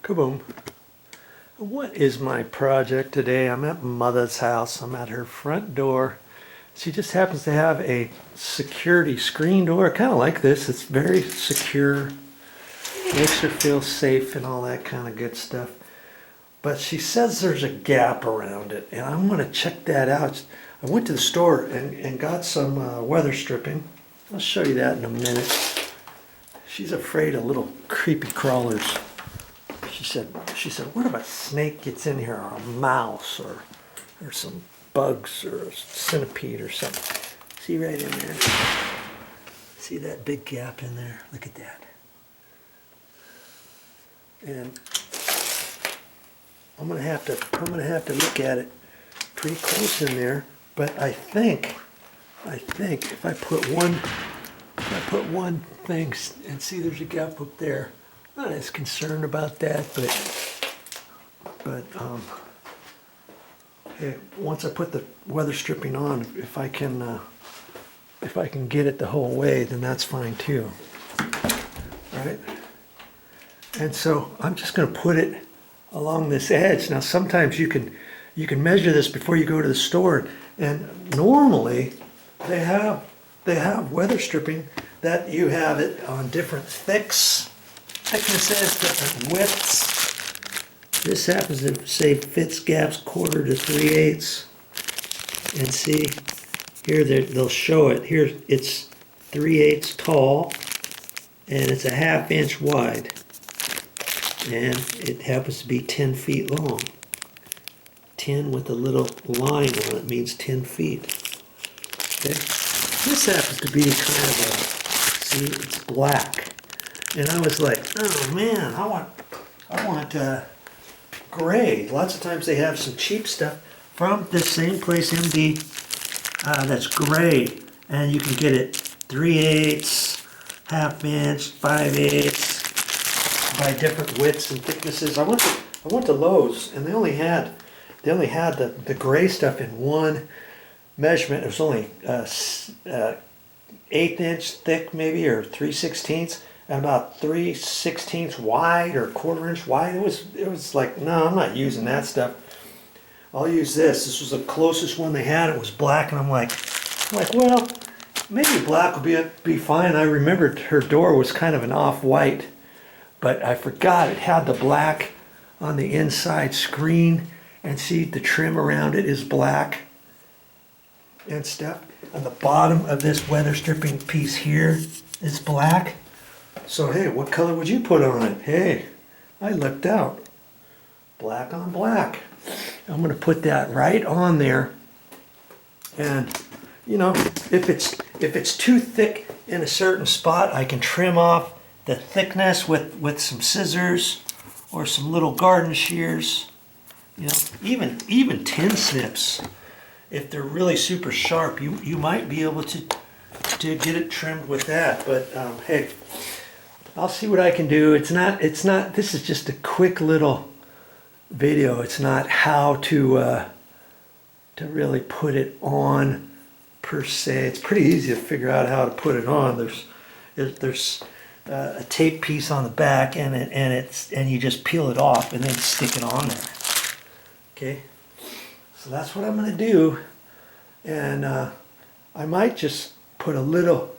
Kaboom. What is my project today? I'm at Motha's house. I'm at her front door. She just happens to have a security screen door, kind of like this. It's very secure, makes her feel safe and all that kind of good stuff. But she says there's a gap around it, and I'm going to check that out. I went to the store and got some weather stripping. I'll show you that in a minute. She's afraid of little creepy crawlers. She said, what if a snake gets in here, or a mouse, or some bugs, or a centipede or something? See right in there? See that big gap in there? Look at that. And I'm gonna have to look at it pretty close in there. But I think if I put one thing and see there's a gap up there. Not as concerned about that, but hey, once I put the weather stripping on, if I can get it the whole way, then that's fine too. Right? And so I'm just going to put it along this edge. Now sometimes you can measure this before you go to the store, and normally they have weather stripping that you have it on different thicknesses, different widths. This happens to say fits gaps 1/4 to 3/8. And see, here they'll show it. Here it's 3/8 tall, and it's a 1/2 inch wide. And it happens to be 10 feet long. 10 with a little line on it means 10 feet. Okay? This happens to be kind of a, see, it's black. And I was like, oh man, I want gray. Lots of times they have some cheap stuff from this same place, MD, that's gray. And you can get it 3/8, 1/2 inch, 5/8, by different widths and thicknesses. I went to Lowe's, and they only had the gray stuff in one measurement. It was only 1/8 inch thick, maybe, or 3/16, and about 3/16 wide or 1/4 inch wide. It was like, no, I'm not using that stuff. I'll use this. This was the closest one they had. It was black, and I'm like, well, maybe black will be fine. I remembered her door was kind of an off-white, but I forgot it had the black on the inside screen, and see the trim around it is black and stuff. On the bottom of this weather stripping piece here is black. So hey, what color would you put on it? Hey, I lucked out. Black on black. I'm going to put that right on there. And you know, if it's too thick in a certain spot, I can trim off the thickness with some scissors or some little garden shears. You know, even tin snips, if they're really super sharp, you might be able to get it trimmed with that. But hey, I'll see what I can do. It's not, this is just a quick little video. It's not how to really put it on per se. It's pretty easy to figure out how to put it on. There's a tape piece on the back, and you just peel it off and then stick it on there. Okay, so that's what I'm going to do. And I might just put a little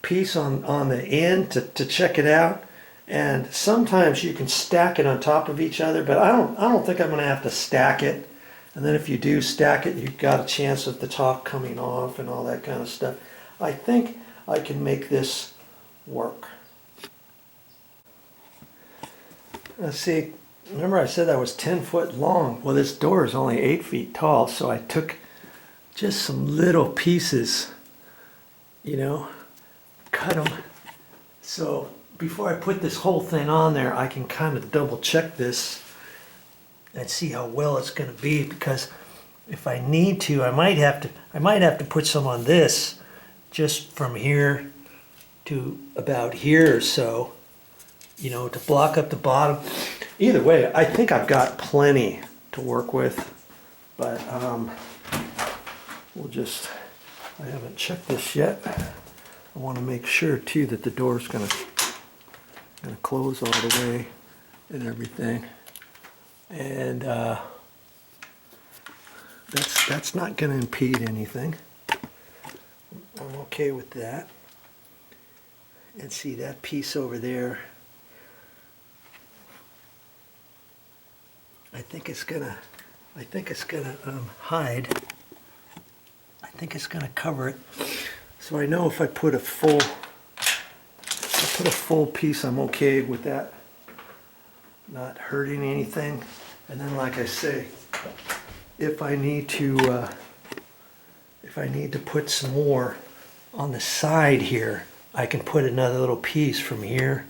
piece on the end to check it out. And sometimes you can stack it on top of each other, but I don't think I'm going to have to stack it. And then if you do stack it, you've got a chance of the top coming off and all that kind of stuff. I think I can make this work. Let's see. Remember I said I was 10 foot long. Well, this door is only 8 feet tall, so I took just some little pieces, you know, cut them. So before I put this whole thing on there, I can kind of double check this and see how well it's going to be, because if I need to, I might have to put some on this, just from here to about here or so, you know, to block up the bottom. Either way, I think I've got plenty to work with, but we'll just, I haven't checked this yet. I want to make sure too that the door's gonna close all the way. and everything. And that's not going to impede anything. I'm okay with that. And see that piece over there, I think it's gonna hide. I think it's gonna cover it. So I know if I put a full piece, I'm okay with that not hurting anything. And then, like I say, if I need to put some more on the side here, I can put another little piece from here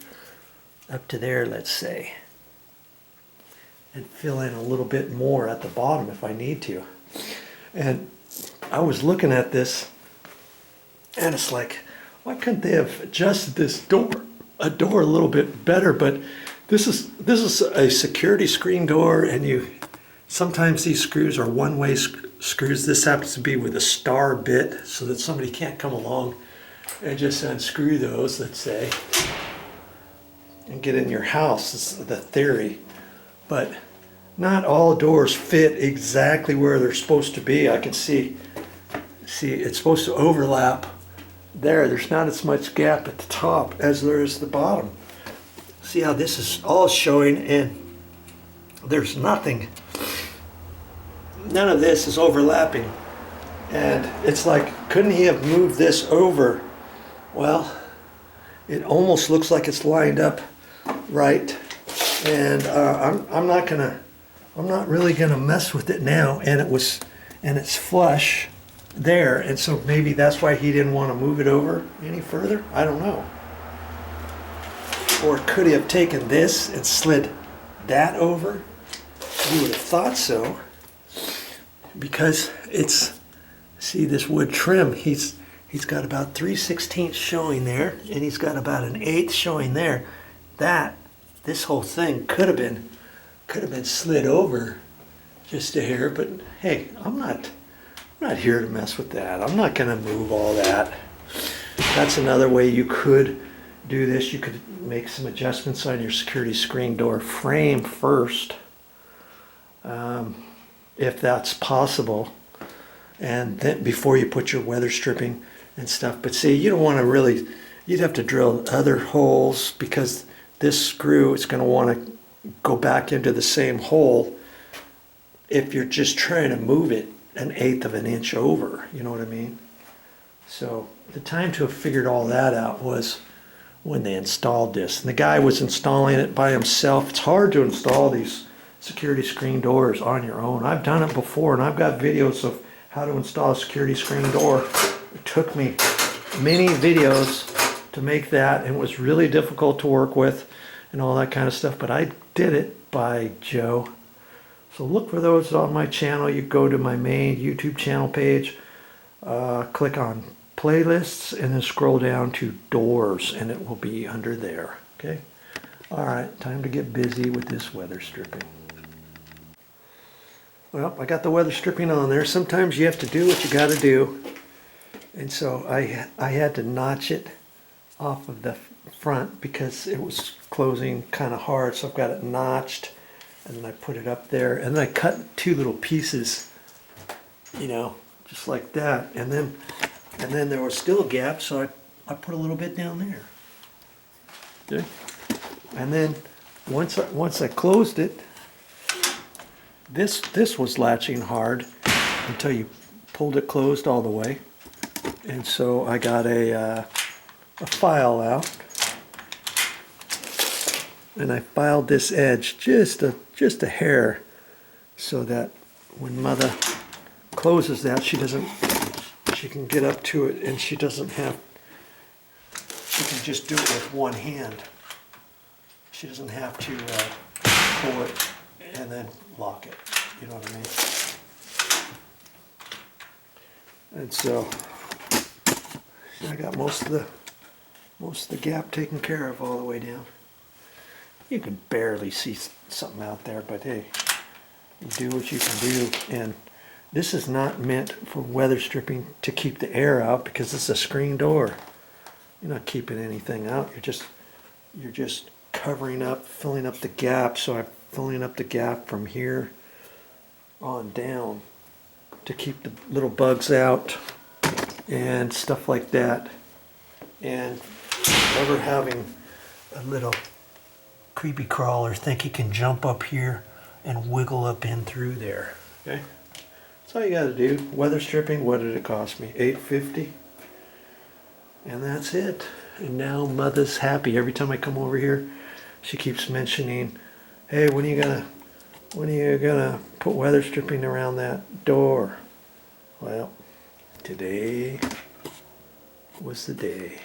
up to there, let's say, and fill in a little bit more at the bottom if I need to. And I was looking at this, and it's like, why couldn't they have adjusted this door a little bit better? But this is a security screen door, and sometimes these screws are one-way screws. This happens to be with a star bit, so that somebody can't come along and just unscrew those, let's say, and get in your house. Is the theory. But not all doors fit exactly where they're supposed to be. I can see it's supposed to overlap there. There's not as much gap at the top as there is the bottom. See how this is all showing, and there's nothing. None of this is overlapping. And it's like, couldn't he have moved this over? Well, it almost looks like it's lined up right. And I'm not really gonna mess with it now. And it's flush there, and so maybe that's why he didn't want to move it over any further. I don't know. Or could he have taken this and slid that over? You would have thought so, because see this wood trim, he's got about 3/16 showing there, and he's got about an 1/8 showing there. This whole thing could have been slid over just a hair, but hey, I'm not here to mess with that. I'm not going to move all that. That's another way you could do this. You could make some adjustments on your security screen door frame first, if that's possible, and then before you put your weather stripping and stuff. But see, you don't want to really, you'd have to drill other holes, because this screw is going to want to go back into the same hole if you're just trying to move it 1/8 of an inch over, you know what I mean? So the time to have figured all that out was when they installed this. And the guy was installing it by himself. It's hard to install these security screen doors on your own. I've done it before, and I've got videos of how to install a security screen door. It took me many videos to make that, and it was really difficult to work with and all that kind of stuff, but I did it by Joe. So look for those on my channel. You go to my main YouTube channel page, click on playlists, and then scroll down to doors, and it will be under there. Okay? All right, time to get busy with this weather stripping. Well, I got the weather stripping on there. Sometimes you have to do what you got to do. And so I had to notch it off of the front because it was closing kind of hard. So I've got it notched, and then I put it up there, and then I cut 2 little pieces, you know, just like that. And then there was still a gap, so I put a little bit down there. Okay. And then once I closed it, this was latching hard until you pulled it closed all the way. And so I got a file out, and I filed this edge just a hair, so that when Mother closes that, she can get up to it, and she can just do it with one hand. She doesn't have to pull it and then lock it. You know what I mean? And so I got most of the gap taken care of all the way down. You can barely see something out there, but hey, you do what you can do. And this is not meant for weather stripping to keep the air out, because it's a screen door. You're not keeping anything out. You're just covering up, filling up the gap. So I'm filling up the gap from here on down to keep the little bugs out and stuff like that. And never having a little creepy crawler think he can jump up here and wiggle up in through there. Okay, that's all you got to do. Weather stripping. What did it cost me? $8.50. And that's it. And now Motha's happy. Every time I come over here, she keeps mentioning, "Hey, when are you gonna put weather stripping around that door?" Well, today was the day.